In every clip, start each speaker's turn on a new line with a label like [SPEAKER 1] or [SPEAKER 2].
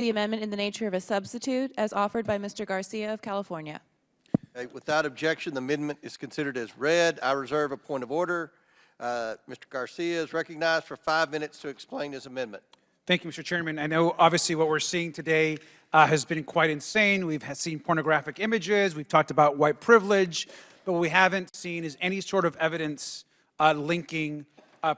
[SPEAKER 1] the amendment in the nature of a substitute as offered by Mr. Garcia of California.
[SPEAKER 2] Okay, without objection, the amendment is considered as read. I reserve a point of order. Mr. Garcia is recognized for 5 minutes to explain his amendment.
[SPEAKER 3] Thank you, Mr. Chairman. I know obviously what we're seeing today has been quite insane. We've seen pornographic images. We've talked about white privilege. But what we haven't seen is any sort of evidence linking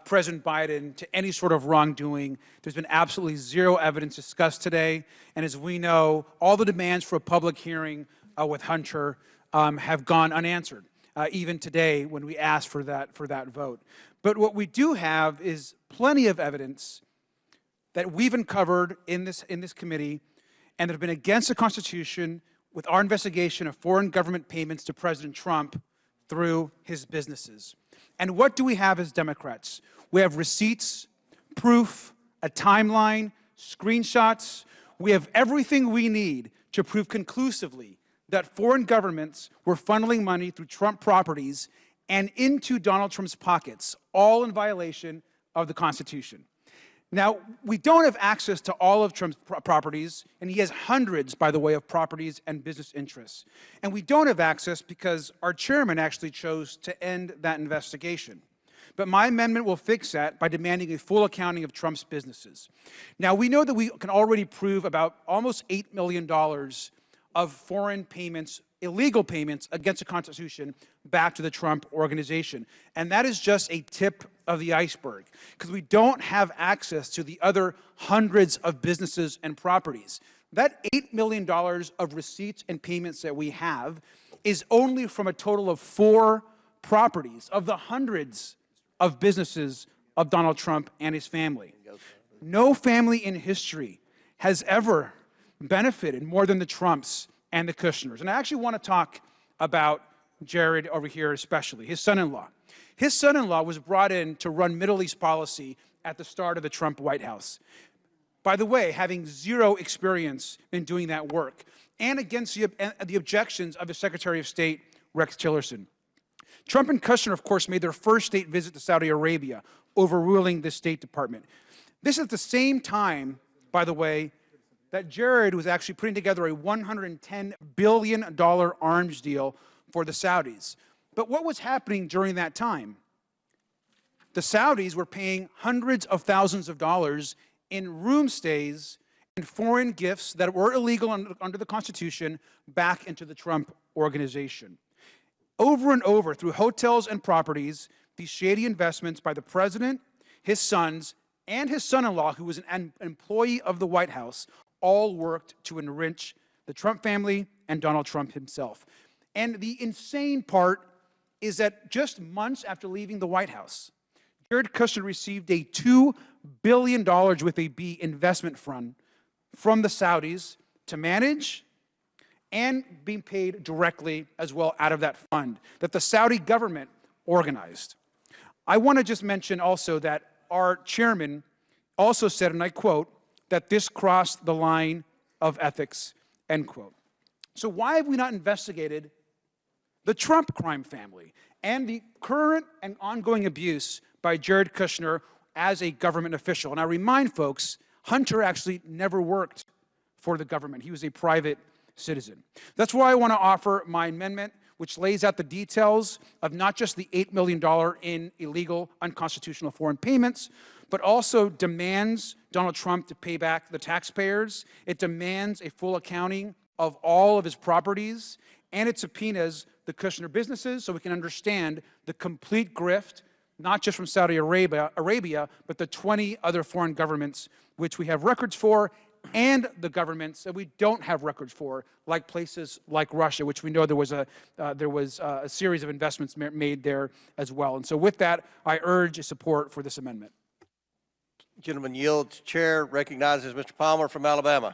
[SPEAKER 3] President Biden to any sort of wrongdoing. There's been absolutely zero evidence discussed today. And as we know, all the demands for a public hearing with Hunter have gone unanswered, even today when we asked for that vote. But what we do have is plenty of evidence that we've uncovered in this committee and that have been against the Constitution with our investigation of foreign government payments to President Trump through his businesses. And what do we have as Democrats? We have receipts, proof, a timeline, screenshots. We have everything we need to prove conclusively that foreign governments were funneling money through Trump properties and into Donald Trump's pockets, all in violation of the Constitution. Now, we don't have access to all of Trump's properties, and he has hundreds, by the way, of properties and business interests. And we don't have access because our chairman actually chose to end that investigation. But my amendment will fix that by demanding a full accounting of Trump's businesses. Now, we know that we can already prove about almost $8 million of foreign payments, illegal payments against the Constitution back to the Trump organization. And that is just a tip of the iceberg, because we don't have access to the other hundreds of businesses and properties. That $8 million of receipts and payments that we have is only from a total of 4 properties of the hundreds of businesses of Donald Trump and his family. No family in history has ever benefited more than the Trumps and the Kushners. And I actually want to talk about Jared over here especially, his son-in-law. His son-in-law was brought in to run Middle East policy at the start of the Trump White House. By the way, having zero experience in doing that work, and against the objections of the Secretary of State, Rex Tillerson. Trump and Kushner, of course, made their first state visit to Saudi Arabia, overruling the State Department. This is at the same time, by the way, that Jared was actually putting together a $110 billion arms deal for the Saudis. But what was happening during that time? The Saudis were paying hundreds of thousands of dollars in room stays and foreign gifts that were illegal under the Constitution back into the Trump organization. Over and over, through hotels and properties, these shady investments by the president, his sons, and his son-in-law, who was an employee of the White House, all worked to enrich the Trump family and Donald Trump himself. And the insane part is that just months after leaving the White House, Jared Kushner received a $2 billion with a B investment fund from the Saudis to manage and being paid directly as well out of that fund that the Saudi government organized. I want to just mention also that our chairman also said, and I quote, that this crossed the line of ethics, end quote. So why have we not investigated the Trump crime family and the current and ongoing abuse by Jared Kushner as a government official? And I remind folks, Hunter actually never worked for the government. He was a private citizen. That's why I want to offer my amendment, which lays out the details of not just the $8 million in illegal, unconstitutional foreign payments, but also demands Donald Trump to pay back the taxpayers. It demands a full accounting of all of his properties, and it subpoenas the Kushner businesses so we can understand the complete grift, not just from Saudi Arabia, but the 20 other foreign governments which we have records for, and the governments that we don't have records for, like places like Russia, which we know there was a series of investments made there as well. And so with that, I urge support for this amendment.
[SPEAKER 2] Gentleman yields. Chair recognizes Mr. Palmer from Alabama.